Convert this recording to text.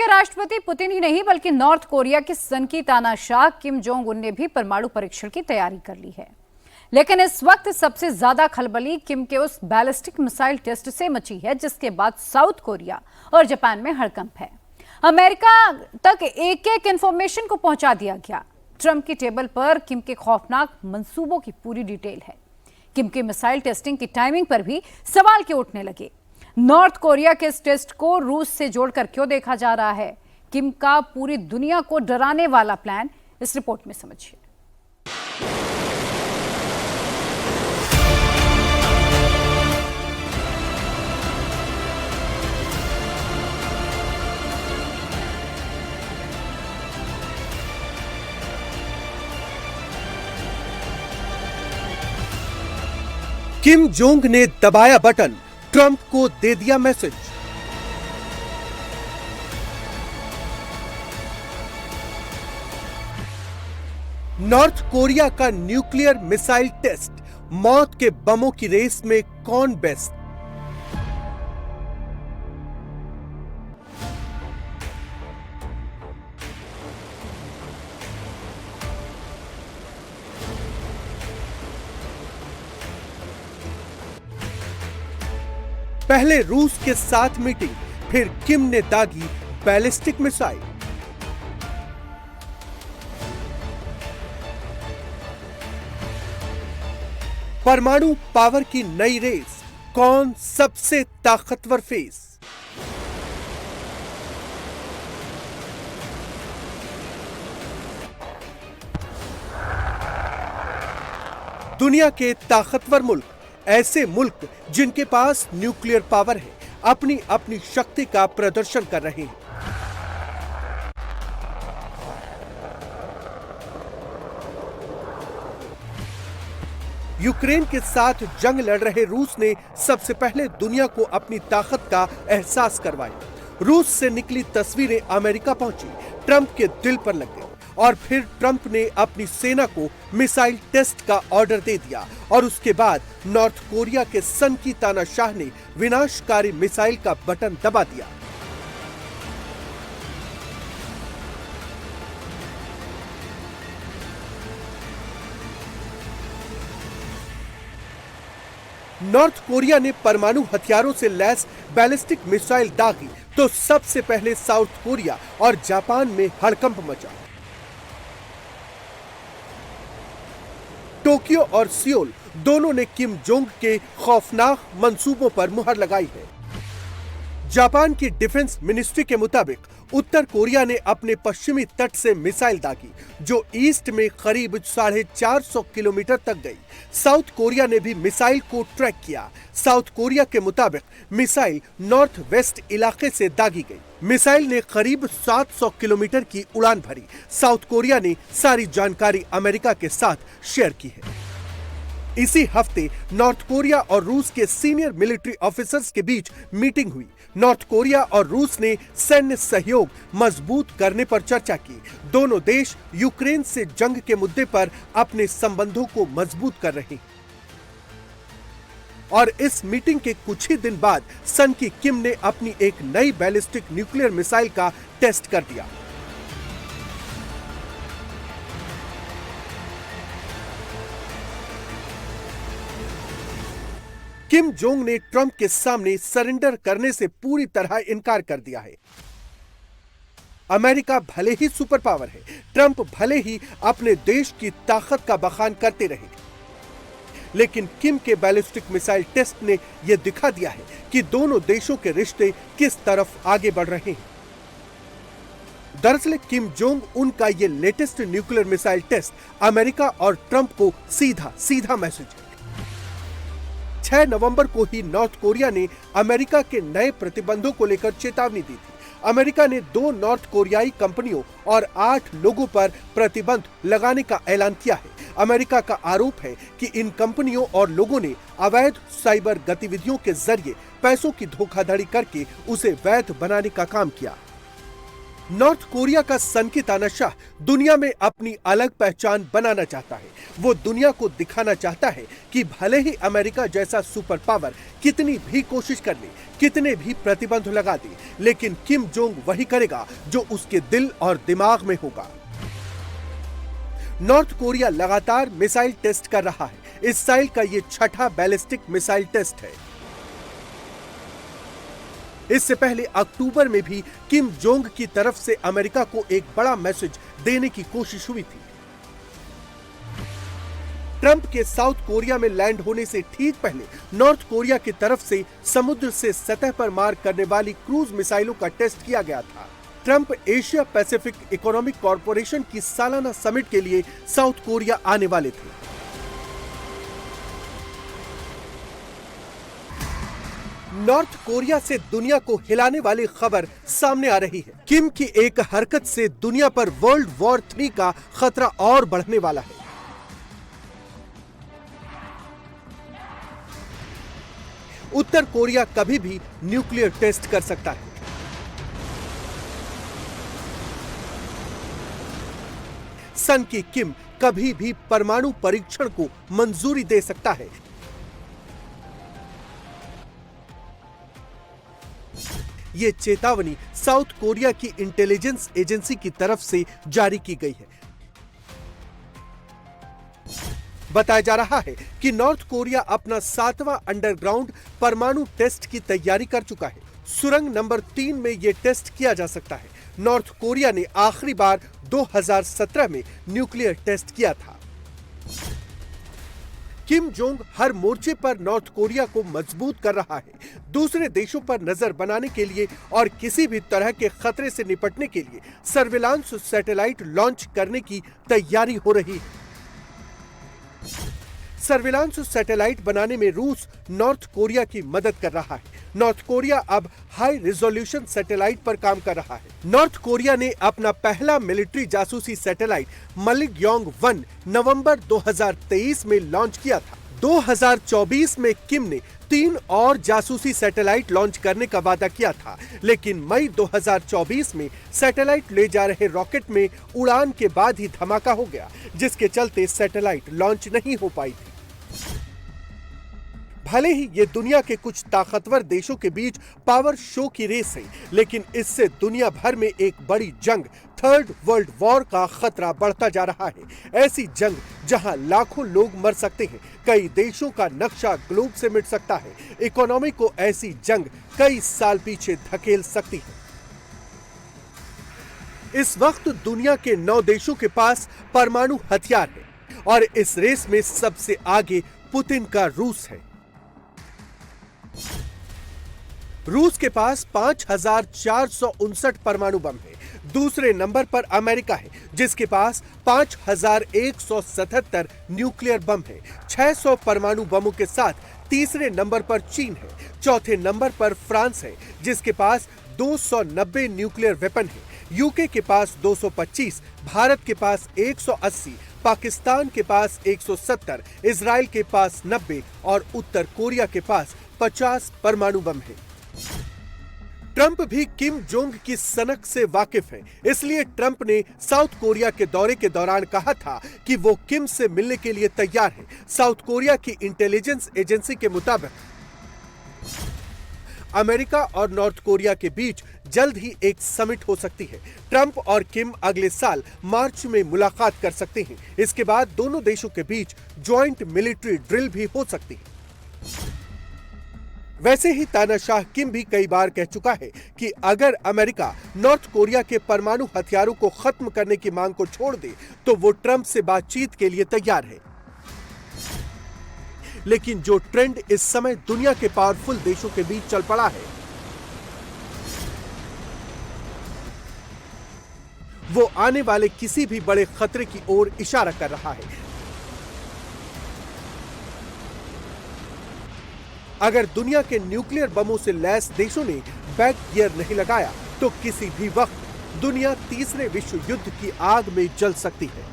के राष्ट्रपति पुतिन ही नहीं बल्कि नॉर्थ कोरिया के सनकी तानाशाह किम जोंग उन ने भी परमाणु परीक्षण की तैयारी कर ली है। लेकिन इस वक्त सबसे ज्यादा खलबली किम के उस बैलिस्टिक मिसाइल टेस्ट से मची है, जिसके बाद साउथ कोरिया और जापान में हड़कंप है। अमेरिका तक एक एक इंफॉर्मेशन को पहुंचा दिया गया। ट्रंप की टेबल पर किम के खौफनाक मंसूबों की पूरी डिटेल है। किम की मिसाइल टेस्टिंग की टाइमिंग पर भी सवाल क्यों उठने लगे। नॉर्थ कोरिया के इस टेस्ट को रूस से जोड़कर क्यों देखा जा रहा है। किम का पूरी दुनिया को डराने वाला प्लान इस रिपोर्ट में समझिए। किम जोंग ने दबाया बटन, ट्रंप को दे दिया मैसेज। नॉर्थ कोरिया का न्यूक्लियर मिसाइल टेस्ट, मौत के बमों की रेस में कौन बेस्ट। पहले रूस के साथ मीटिंग, फिर किम ने दागी बैलिस्टिक मिसाइल। परमाणु पावर की नई रेस, कौन सबसे ताकतवर फेस। दुनिया के ताकतवर मुल्क, ऐसे मुल्क जिनके पास न्यूक्लियर पावर है, अपनी अपनी शक्ति का प्रदर्शन कर रहे हैं। यूक्रेन के साथ जंग लड़ रहे रूस ने सबसे पहले दुनिया को अपनी ताकत का एहसास करवाया। रूस से निकली तस्वीरें अमेरिका पहुंची, ट्रंप के दिल पर लग गई और फिर ट्रंप ने अपनी सेना को मिसाइल टेस्ट का ऑर्डर दे दिया और उसके बाद नॉर्थ कोरिया के सनकी तानाशाह ने विनाशकारी मिसाइल का बटन दबा दिया। नॉर्थ कोरिया ने परमाणु हथियारों से लैस बैलिस्टिक मिसाइल दागी तो सबसे पहले साउथ कोरिया और जापान में हड़कंप मचा। टोक्यो और सियोल दोनों ने किम जोंग के खौफनाक मंसूबों पर मुहर लगाई है। जापान की डिफेंस मिनिस्ट्री के मुताबिक उत्तर कोरिया ने अपने पश्चिमी तट से मिसाइल दागी जो ईस्ट में करीब 450 किलोमीटर तक गई। साउथ कोरिया ने भी मिसाइल को ट्रैक किया। साउथ कोरिया के मुताबिक मिसाइल नॉर्थ वेस्ट इलाके से दागी गई। मिसाइल ने करीब 700 किलोमीटर की उड़ान भरी। साउथ कोरिया ने सारी जानकारी अमेरिका के साथ शेयर की है। इसी हफ्ते नॉर्थ कोरिया और रूस के सीनियर मिलिट्री ऑफिसर्स के बीच मीटिंग हुई। नॉर्थ कोरिया और रूस ने सैन्य सहयोग मजबूत करने पर चर्चा की। दोनों देश यूक्रेन से जंग के मुद्दे पर अपने संबंधों को मजबूत कर रहे हैं। और इस मीटिंग के कुछ ही दिन बाद सन की किम ने अपनी एक नई बैलिस्टिक न्यूक्लियर मिसाइल का टेस्ट कर दिया। किम जोंग ने ट्रंप के सामने सरेंडर करने से पूरी तरह इनकार कर दिया है। अमेरिका भले ही सुपर पावर है, ट्रंप भले ही अपने देश की ताकत का बखान करते रहे, लेकिन किम के बैलिस्टिक मिसाइल टेस्ट ने यह दिखा दिया है कि दोनों देशों के रिश्ते किस तरफ आगे बढ़ रहे हैं। दरअसल किम जोंग उनका यह latest nuclear missile test America और ट्रंप को सीधा मैसेज है। 6 नवंबर को ही नॉर्थ कोरिया ने अमेरिका के नए प्रतिबंधों को लेकर चेतावनी दी थी। अमेरिका ने 2 नॉर्थ कोरियाई कंपनियों और 8 लोगों पर प्रतिबंध लगाने का ऐलान किया है। अमेरिका का आरोप है कि इन कंपनियों और लोगों ने अवैध साइबर गतिविधियों के जरिए पैसों की धोखाधड़ी करके उसे वैध बनाने का काम किया। नॉर्थ कोरिया का सनकी तानाशाह दुनिया में अपनी अलग पहचान बनाना चाहता है। वो दुनिया को दिखाना चाहता है कि भले ही अमेरिका जैसा सुपर पावर कितनी भी कोशिश कर ले, कितने भी प्रतिबंध लगा दे, लेकिन किम जोंग वही करेगा जो उसके दिल और दिमाग में होगा। नॉर्थ कोरिया लगातार मिसाइल टेस्ट कर रहा है। इस साल का ये छठा बैलिस्टिक मिसाइल टेस्ट है। इससे पहले अक्टूबर में भी किम जोंग की तरफ से अमेरिका को एक बड़ा मैसेज देने की कोशिश हुई थी। ट्रंप के साउथ कोरिया में लैंड होने से ठीक पहले नॉर्थ कोरिया की तरफ से समुद्र से सतह पर मार करने वाली क्रूज मिसाइलों का टेस्ट किया गया था। Trump Asia Pacific economic corporation की सालाना समिट के लिए साउथ कोरिया आने वाले थे। नॉर्थ कोरिया से दुनिया को हिलाने वाली खबर सामने आ रही है। किम की एक हरकत से दुनिया पर वर्ल्ड वॉर 3 का खतरा और बढ़ने वाला है। उत्तर कोरिया कभी भी न्यूक्लियर टेस्ट कर सकता है। सन की किम कभी भी परमाणु परीक्षण को मंजूरी दे सकता है। ये चेतावनी साउथ कोरिया की इंटेलिजेंस एजेंसी की तरफ से जारी की गई है। बताया जा रहा है कि नॉर्थ कोरिया अपना 7वां अंडरग्राउंड परमाणु टेस्ट की तैयारी कर चुका है। सुरंग नंबर 3 में यह टेस्ट किया जा सकता है। नॉर्थ कोरिया ने आखिरी बार 2017 में न्यूक्लियर टेस्ट किया था। किम जोंग हर मोर्चे पर नॉर्थ कोरिया को मजबूत कर रहा है। दूसरे देशों पर नजर बनाने के लिए और किसी भी तरह के खतरे से निपटने के लिए सर्विलांस सैटेलाइट लॉन्च करने की तैयारी हो रही है। सर्विलांस सैटेलाइट बनाने में रूस नॉर्थ कोरिया की मदद कर रहा है। नॉर्थ कोरिया अब हाई रिजोल्यूशन सैटेलाइट पर काम कर रहा है। नॉर्थ कोरिया ने अपना पहला मिलिट्री जासूसी सैटेलाइट मलिगयोंग-1 नवंबर 2023 में लॉन्च किया था। 2024 में किम ने 3 और जासूसी सैटेलाइट लॉन्च करने का वादा किया था, लेकिन मई 2024 में सैटेलाइट ले जा रहे रॉकेट में उड़ान के बाद ही धमाका हो गया, जिसके चलते सैटेलाइट लॉन्च नहीं हो पाई थी। भले ही ये दुनिया के कुछ ताकतवर देशों के बीच पावर शो की रेस है, लेकिन इससे दुनिया भर में एक बड़ी जंग, थर्ड वर्ल्ड वॉर का खतरा बढ़ता जा रहा है। ऐसी जंग जहां लाखों लोग मर सकते हैं, कई देशों का नक्शा ग्लोब से मिट सकता है। इकोनॉमी को ऐसी जंग कई साल पीछे धकेल सकती है। इस वक्त दुनिया के 9 देशों के पास परमाणु हथियार है और इस रेस में सबसे आगे पुतिन का रूस है। रूस के पास 5459 परमाणु बम है। दूसरे नंबर पर अमेरिका है, जिसके पास 5177 न्यूक्लियर बम है। 600 परमाणु बमों के साथ तीसरे नंबर पर चीन है। चौथे नंबर पर फ्रांस है, जिसके पास 290 न्यूक्लियर वेपन है। यूके के पास 225, भारत के पास 180, पाकिस्तान के पास 170, इजराइल के पास 90 और उत्तर कोरिया के पास 50 परमाणु बम है। ट्रंप भी किम जोंग की सनक से वाकिफ है, इसलिए ट्रंप ने साउथ कोरिया के दौरे के दौरान कहा था कि वो किम से मिलने के लिए तैयार है। साउथ कोरिया की इंटेलिजेंस एजेंसी के मुताबिक अमेरिका और नॉर्थ कोरिया के बीच जल्द ही एक समिट हो सकती है। ट्रंप और किम अगले साल मार्च में मुलाकात कर सकते हैं। इसके बाद दोनों देशों के बीच ज्वाइंट मिलिट्री ड्रिल भी हो सकती है। वैसे ही तानाशाह किम भी कई बार कह चुका है कि अगर अमेरिका नॉर्थ कोरिया के परमाणु हथियारों को खत्म करने की मांग को छोड़ दे तो वो ट्रंप से बातचीत के लिए तैयार है। लेकिन जो ट्रेंड इस समय दुनिया के पावरफुल देशों के बीच चल पड़ा है, वो आने वाले किसी भी बड़े खतरे की ओर इशारा कर रहा है। अगर दुनिया के न्यूक्लियर बमों से लैस देशों ने बैक गियर नहीं लगाया तो किसी भी वक्त दुनिया तीसरे विश्व युद्ध की आग में जल सकती है।